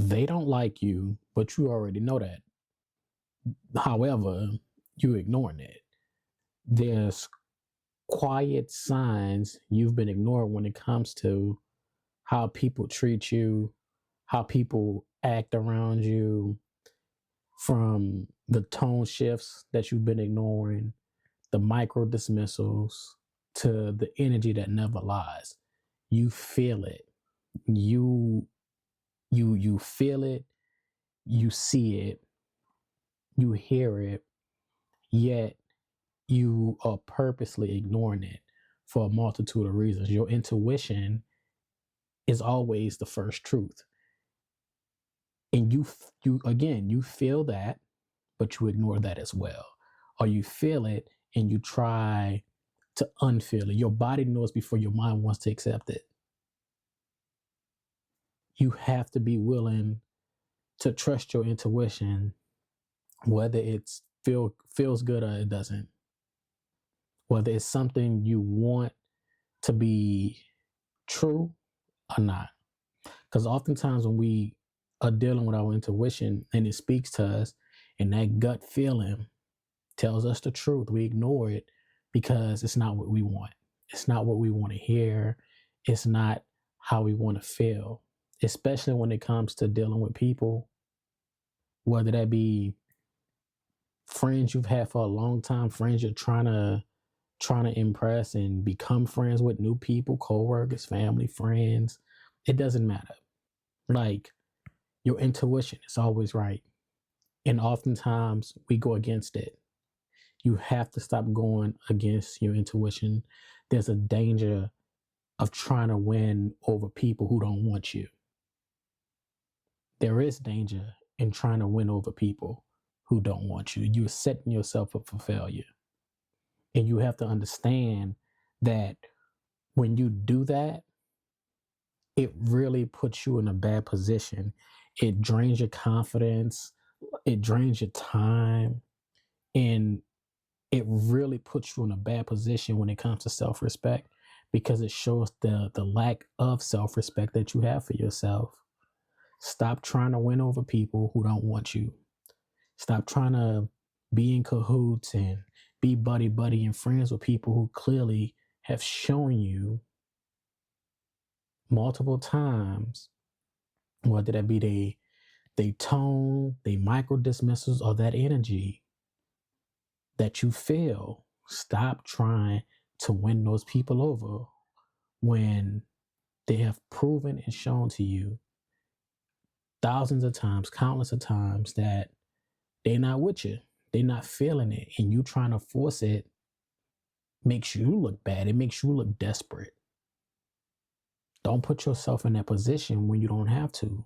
They don't like you, but you already know that. However, you ignoring it. There's quiet signs you've been ignored when it comes to how people treat you, how people act around you, from the tone shifts that you've been ignoring, the micro dismissals, to the energy that never lies. You feel it. You you feel it, you see it, you hear it, yet you are purposely ignoring it for a multitude of reasons. Your intuition is always the first truth. And you again, you feel that, but you ignore that as well. Or you feel it and you try to unfeel it. Your body knows before your mind wants to accept it. You have to be willing to trust your intuition, whether it's feels good or it doesn't. Whether it's something you want to be true or not. Because oftentimes when we are dealing with our intuition and it speaks to us, and that gut feeling tells us the truth, we ignore it because it's not what we want. It's not what we want to hear. It's not how we want to feel, especially when it comes to dealing with people, whether that be friends you've had for a long time, friends you're trying to impress and become friends with, new people, coworkers, family, friends. It doesn't matter. Like, your intuition is always right. And oftentimes we go against it. You have to stop going against your intuition. There's a danger of trying to win over people who don't want you. There is danger in trying to win over people who don't want you. You're setting yourself up for failure. And you have to understand that when you do that, it really puts you in a bad position. It drains your confidence, it drains your time, and it really puts you in a bad position when it comes to self-respect, because it shows the lack of self-respect that you have for yourself. Stop trying to win over people who don't want you. Stop trying to be in cahoots and be buddy and friends with people who clearly have shown you multiple times, whether that be they tone, they micro dismissals, or that energy that you feel. Stop trying to win those people over when they have proven and shown to you thousands of times, countless of times, that they're not with you. They're not feeling it. And you trying to force it makes you look bad. It makes you look desperate. Don't put yourself in that position when you don't have to.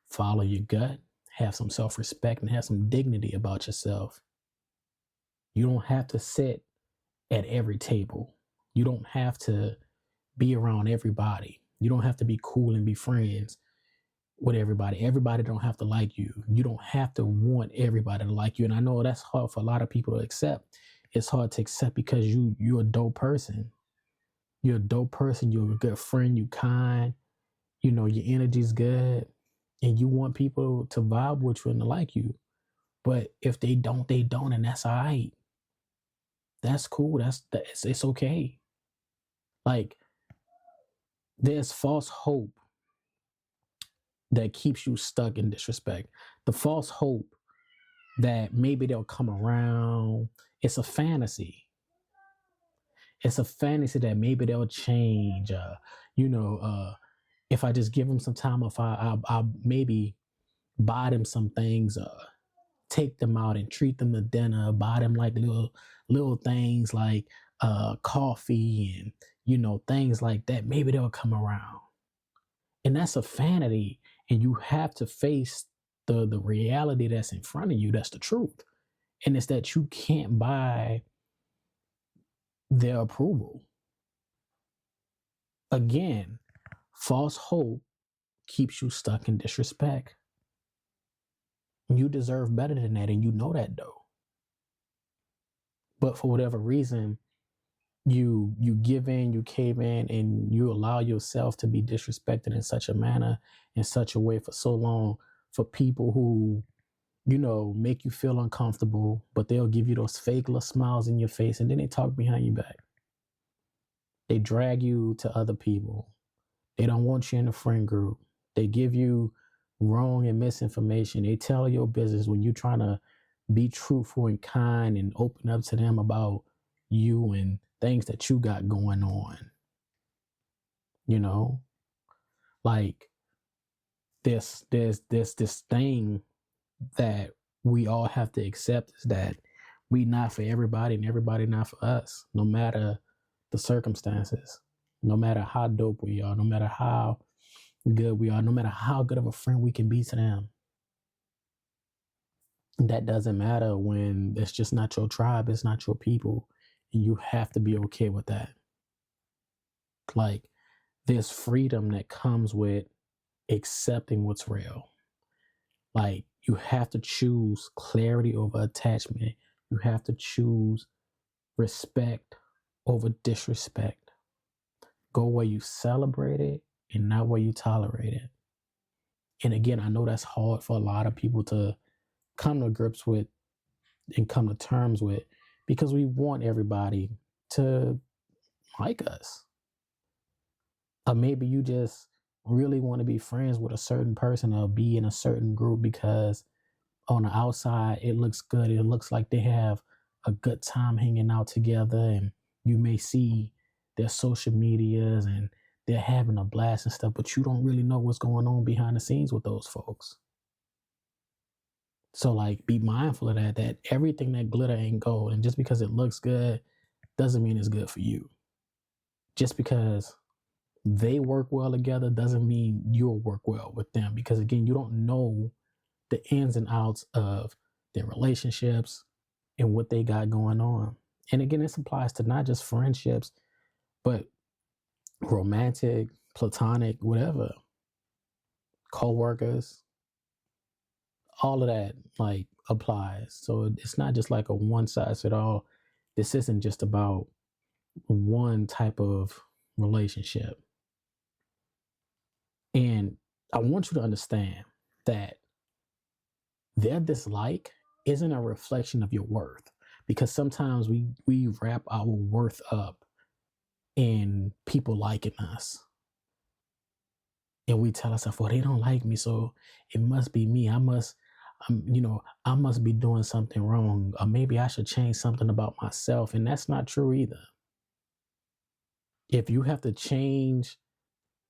Follow your gut, have some self-respect, and have some dignity about yourself. You don't have to sit at every table. You don't have to be around everybody. You don't have to be cool and be friends with everybody. Everybody don't have to like you. You don't have to want everybody to like you. And I know that's hard for a lot of people to accept. It's hard to accept because you're a dope person. You're a dope person. You're a good friend. You kind. You know, your energy's good. And you want people to vibe with you and to like you. But if they don't, they don't. And that's all right. That's cool. It's okay. Like, there's false hope that keeps you stuck in disrespect. The false hope that maybe they'll come around. It's a fantasy. It's a fantasy that maybe they'll change. If I just give them some time, if I'll maybe buy them some things, take them out and treat them to dinner, buy them like little things like coffee and things like that. Maybe they'll come around. And that's a vanity. And you have to face the reality that's in front of you. That's the truth. And it's that you can't buy their approval. Again, false hope keeps you stuck in disrespect. You deserve better than that, and you know that, though. But for whatever reason, you give in, you cave in, and you allow yourself to be disrespected in such a manner, in such a way for so long, for people who, make you feel uncomfortable, but they'll give you those fake little smiles in your face, and then they talk behind your back. They drag you to other people. They don't want you in the friend group. They give you wrong and misinformation. They tell your business when you're trying to be truthful and kind and open up to them about you and things that you got going on. Like this thing that we all have to accept is that we not for everybody and everybody not for us, no matter the circumstances, no matter how dope we are, no matter how good we are, no matter how good of a friend we can be to them. That doesn't matter when it's just not your tribe, it's not your people, and you have to be okay with that. Like, there's freedom that comes with accepting what's real. Like, you have to choose clarity over attachment. You have to choose respect over disrespect. Go where you celebrate it and not where you tolerate it. And again, I know that's hard for a lot of people to come to grips with and come to terms with, because we want everybody to like us. Or maybe you just really want to be friends with a certain person or be in a certain group because on the outside it looks good. It looks like they have a good time hanging out together, and you may see their social medias and they're having a blast and stuff, but you don't really know what's going on behind the scenes with those folks. So like, be mindful of that everything that glitter ain't gold. And just because it looks good doesn't mean it's good for you. Just because they work well together doesn't mean you'll work well with them, because again, you don't know the ins and outs of their relationships and what they got going on. And again, this applies to not just friendships, but romantic, platonic, whatever, co-workers, all of that like applies. So it's not just like a one size fit all. This isn't just about one type of relationship. And I want you to understand that their dislike isn't a reflection of your worth, because sometimes we wrap our worth up in people liking us. And we tell ourselves, well, they don't like me, so it must be me. I must be doing something wrong, or maybe I should change something about myself. And that's not true either. If you have to change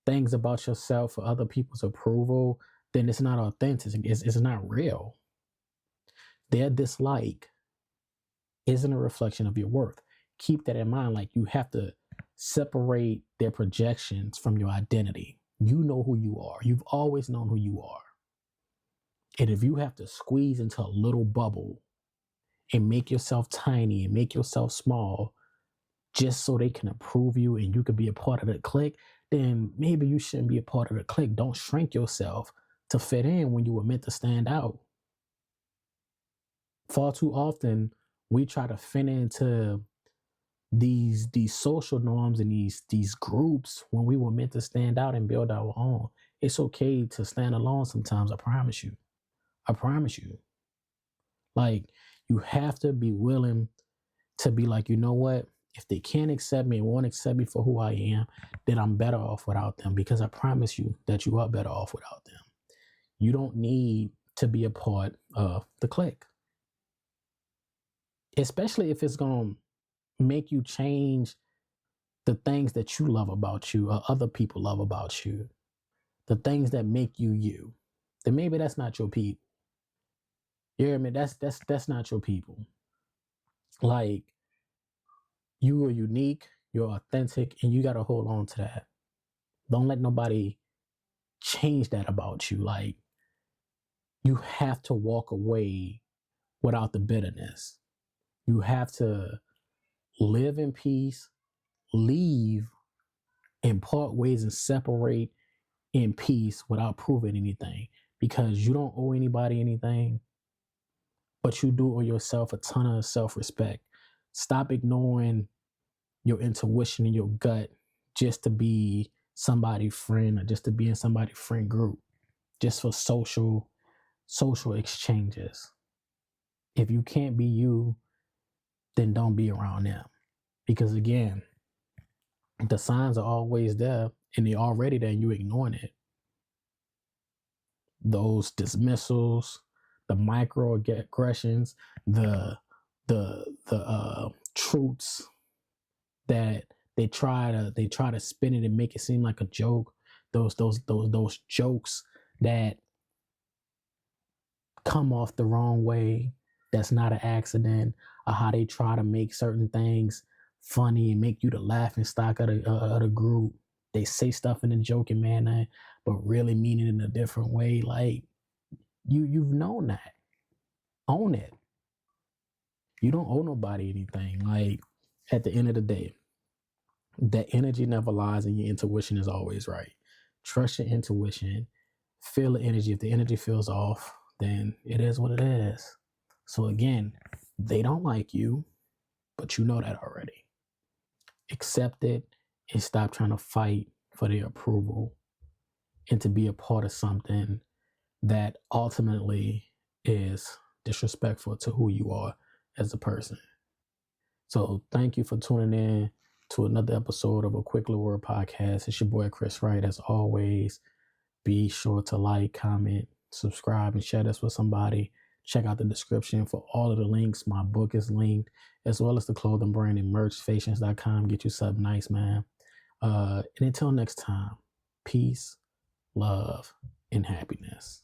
things about yourself for other people's approval, then it's not authentic. It's not real. Their dislike isn't a reflection of your worth. Keep that in mind. Like, you have to separate their projections from your identity. You know who you are. You've always known who you are. And if you have to squeeze into a little bubble and make yourself tiny and make yourself small just so they can approve you and you can be a part of the clique, then maybe you shouldn't be a part of the clique. Don't shrink yourself to fit in when you were meant to stand out. Far too often, we try to fit into these social norms and these groups when we were meant to stand out and build our own. It's okay to stand alone sometimes. I promise you. Like, you have to be willing to be like, you know what? If they can't accept me and won't accept me for who I am, then I'm better off without them, because I promise you that you are better off without them. You don't need to be a part of the clique, especially if it's going to make you change the things that you love about you or other people love about you, the things that make you you. Then maybe that's not your people. You hear me? That's not your people. Like, you are unique, you're authentic, and you got to hold on to that. Don't let nobody change that about you. Like, you have to walk away without the bitterness. You have to live in peace, leave, and part ways and separate in peace without proving anything, because you don't owe anybody anything, but you do owe yourself a ton of self-respect. Stop ignoring your intuition and your gut just to be somebody's friend or just to be in somebody's friend group, just for social exchanges. If you can't be you, then don't be around them. Because again, the signs are always there and they're already there and you're ignoring it. Those dismissals, the microaggressions, the truths that they try to spin it and make it seem like a joke. Those jokes that come off the wrong way, that's not an accident, or how they try to make certain things funny and make you the laughing stock of the group. They say stuff in a joking manner, but really mean it in a different way. Like you've known that. Own it. You don't owe nobody anything. Like at the end of the day, that energy never lies and your intuition is always right. Trust your intuition. Feel the energy. If the energy feels off, then it is what it is. So again, they don't like you, but you know that already. Accept it and stop trying to fight for their approval and to be a part of something that ultimately is disrespectful to who you are as a person. So thank you for tuning in to another episode of A Quick Little Word Podcast. It's your boy Chris Wright. As always, be sure to like, comment, subscribe, and share this with somebody. Check out the description for all of the links. My book is linked, as well as the clothing brand and merch, fations.com. Get you something nice, man. And until next time, peace, love, and happiness.